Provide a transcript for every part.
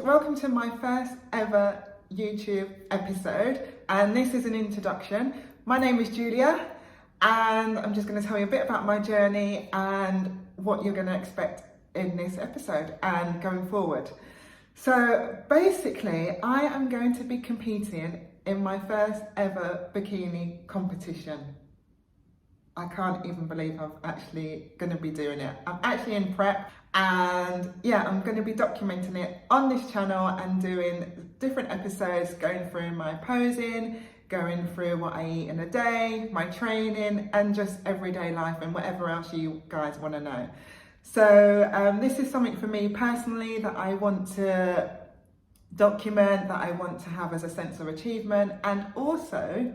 Welcome to my first ever YouTube episode, and this is an introduction. My name is Julia, and I'm just going to tell you a bit about my journey and what you're going to expect in this episode and going forward. So basically, I am going to be competing in my first ever bikini competition. I can't even believe I'm actually going to be doing it. I'm actually in prep, and yeah, I'm going to be documenting it on this channel and doing different episodes, going through my posing, going through what I eat in a day, my training, and just everyday life and whatever else you guys want to know. So this is something for me personally that I want to document, that I want to have as a sense of achievement, and also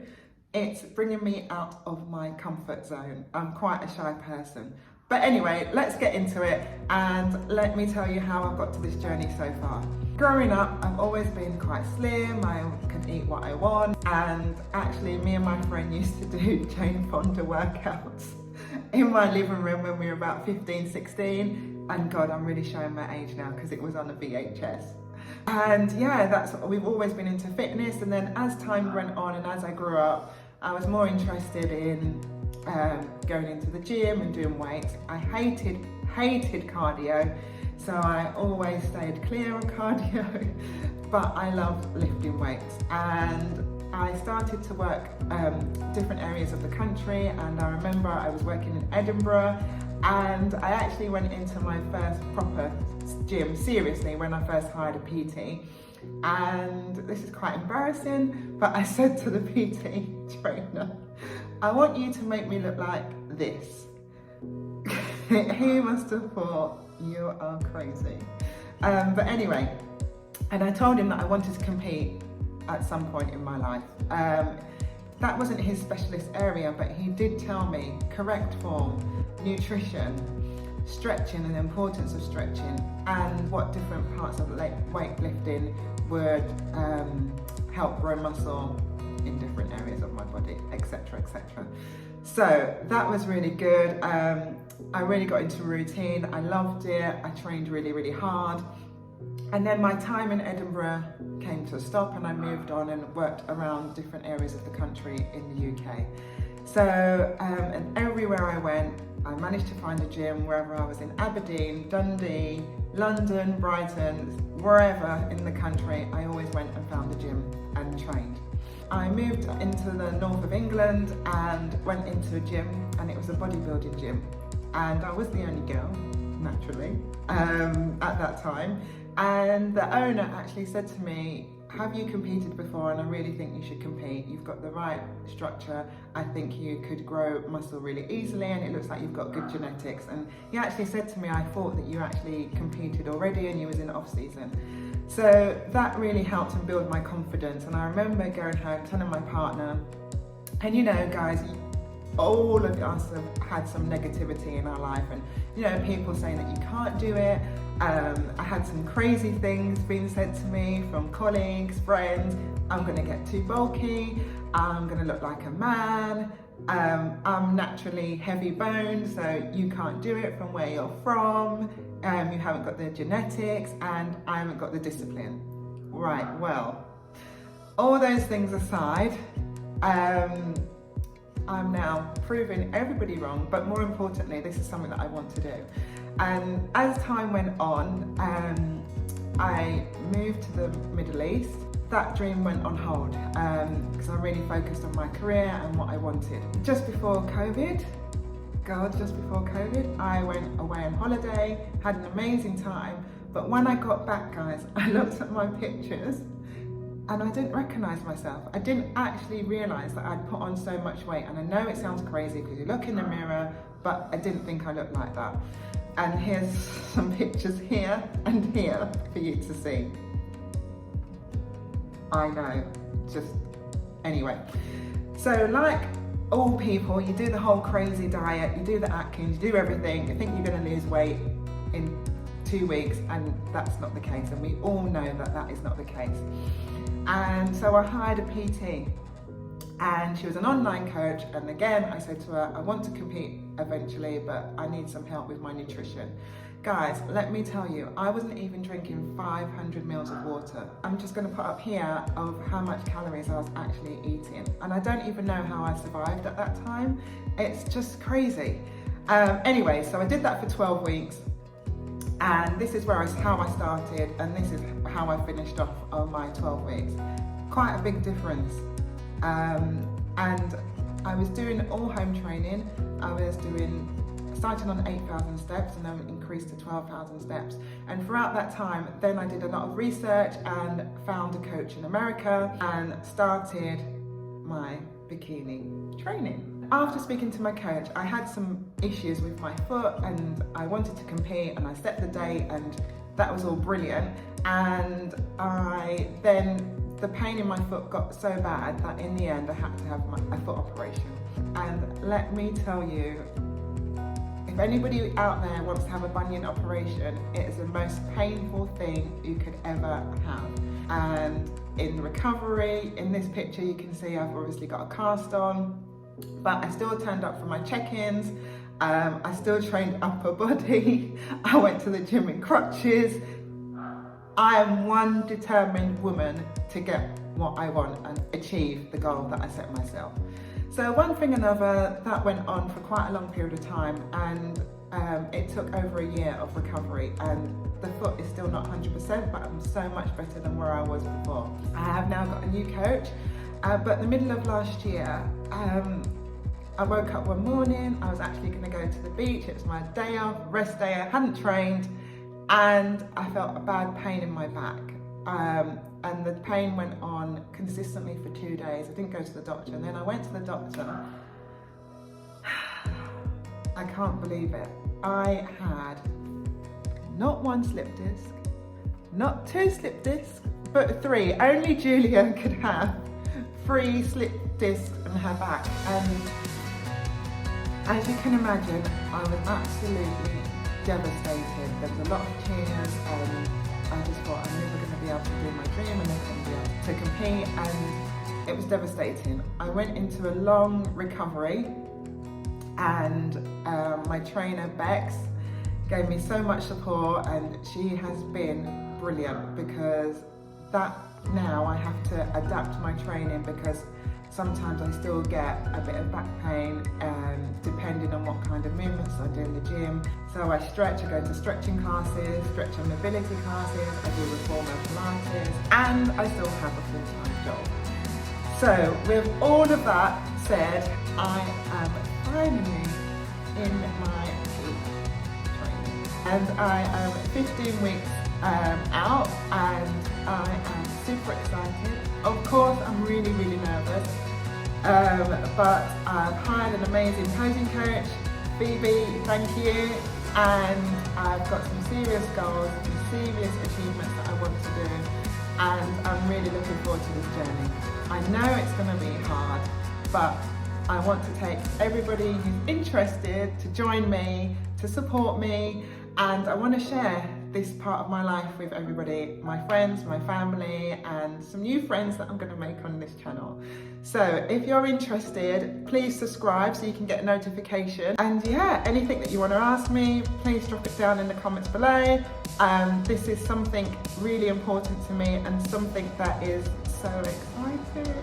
it's bringing me out of my comfort zone. I'm quite a shy person. But anyway, let's get into it and let me tell you how I've got to this journey so far. Growing up, I've always been quite slim. I can eat what I want. And actually, me and my friend used to do Jane Fonda workouts in my living room when we were about 15, 16. And God, I'm really showing my age now because it was on a VHS. And yeah, we've always been into fitness. And then as time went on and as I grew up, I was more interested in going into the gym and doing weights. I hated cardio, so I always stayed clear of cardio, but I loved lifting weights. And I started to work different areas of the country, and I remember I was working in Edinburgh, and I actually went into my first proper gym seriously when I first hired a PT. And this is quite embarrassing, but I said to the PT trainer, I want you to make me look like this. He must have thought, you are crazy. But anyway, and I told him that I wanted to compete at some point in my life. That wasn't his specialist area, but he did tell me correct form, nutrition, stretching and the importance of stretching, and what different parts of weightlifting would help grow muscle in different areas of my body, etc, etc. So that was really good. I really got into routine. I loved it. I trained really hard. And then my time in Edinburgh came to a stop, and I moved on and worked around different areas of the country in the UK. So and everywhere I went, I managed to find a gym wherever I was, in Aberdeen, Dundee, London, Brighton, wherever in the country. I always went and found a gym and trained. I moved into the north of England and went into a gym, and it was a bodybuilding gym. And I was the only girl, naturally, at that time. And the owner actually said to me, have you competed before? And I really think you should compete. You've got the right structure. I think you could grow muscle really easily, and it looks like you've got good genetics. And he actually said to me, I thought that you actually competed already and you was in off season. So that really helped and build my confidence. And I remember going home, telling my partner, and you know, guys, all of us have had some negativity in our life, and you know, people saying that you can't do it. I had some crazy things being said to me from colleagues, friends. I'm gonna get too bulky, I'm gonna look like a man, I'm naturally heavy boned, so you can't do it from where you're from, you haven't got the genetics, and I haven't got the discipline. Right, well, all those things aside, I'm now proving everybody wrong, but more importantly, this is something that I want to do. And as time went on, I moved to the Middle East. That dream went on hold because I really focused on my career and what I wanted. Just before COVID, I went away on holiday, had an amazing time. But when I got back, guys, I looked at my pictures and I didn't recognize myself. I didn't actually realize that I'd put on so much weight. And I know it sounds crazy because you look in the mirror, but I didn't think I looked like that. And here's some pictures here and here for you to see. I know, just, anyway. So like all people, you do the whole crazy diet, you do the Atkins, you do everything, you think you're gonna lose weight in 2 weeks, and that's not the case. And we all know that that is not the case. And so I hired a PT, and she was an online coach. And again, I said to her, I want to compete eventually, but I need some help with my nutrition. Guys, let me tell you, I wasn't even drinking 500 mils of water. I'm just gonna put up here of how much calories I was actually eating. And I don't even know how I survived at that time. It's just crazy. Anyway, so I did that for 12 weeks. And this is how I started, and this is how I finished off on my 12 weeks. Quite a big difference. And I was doing all home training. I was starting on 8,000 steps and then increased to 12,000 steps. And throughout that time, then I did a lot of research and found a coach in America and started my bikini training. After speaking to my coach, I had some issues with my foot and I wanted to compete, and I set the date, and that was all brilliant. And the pain in my foot got so bad that in the end I had to have a foot operation. And let me tell you, if anybody out there wants to have a bunion operation, it is the most painful thing you could ever have. And in recovery, in this picture you can see I've obviously got a cast on, but I still turned up for my check-ins. I still trained upper body. I went to the gym in crutches. I am one determined woman to get what I want and achieve the goal that I set myself. So one thing another, that went on for quite a long period of time, and it took over a year of recovery, and the foot is still not 100%, but I'm so much better than where I was before. I have now got a new coach, but in the middle of last year, I woke up one morning, I was actually going to go to the beach. It was my day off, rest day, I hadn't trained, and I felt a bad pain in my back. And the pain went on consistently for 2 days. I didn't go to the doctor, and then I went to the doctor. I can't believe it. I had not one slip disc, not 2 slip discs, but 3. Only Julia could have 3 slip discs in her back. And as you can imagine, I was absolutely devastated. There was a lot of tears, and I just thought I'm never going to be able to do my dream, I'm never going to be able to compete, and it was devastating. I went into a long recovery, and my trainer Bex gave me so much support, and she has been brilliant, because that now I have to adapt my training, because sometimes I still get a bit of back pain depending on what kind of movements I do in the gym. So I stretch, I go to stretching classes, stretch and mobility classes, I do reformer Pilates, and I still have a full-time job. So with all of that said, I am finally in my peak training. And I am 15 weeks out, and I am super excited. Of course, I'm really, really nervous, but I've hired an amazing posing coach, Phoebe, thank you, and I've got some serious goals, some serious achievements that I want to do, and I'm really looking forward to this journey. I know it's going to be hard, but I want to take everybody who's interested to join me, to support me, and I want to share this part of my life with everybody, my friends, my family, and some new friends that I'm going to make on this channel. So if you're interested, please subscribe so you can get a notification. And yeah, anything that you want to ask me, please drop it down in the comments below. This is something really important to me, and something that is so exciting.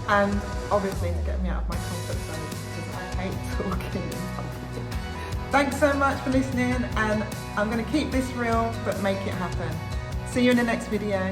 And obviously to get me out of my comfort zone, because I hate talking in public. Thanks so much for listening, and I'm going to keep this real but make it happen. See you in the next video.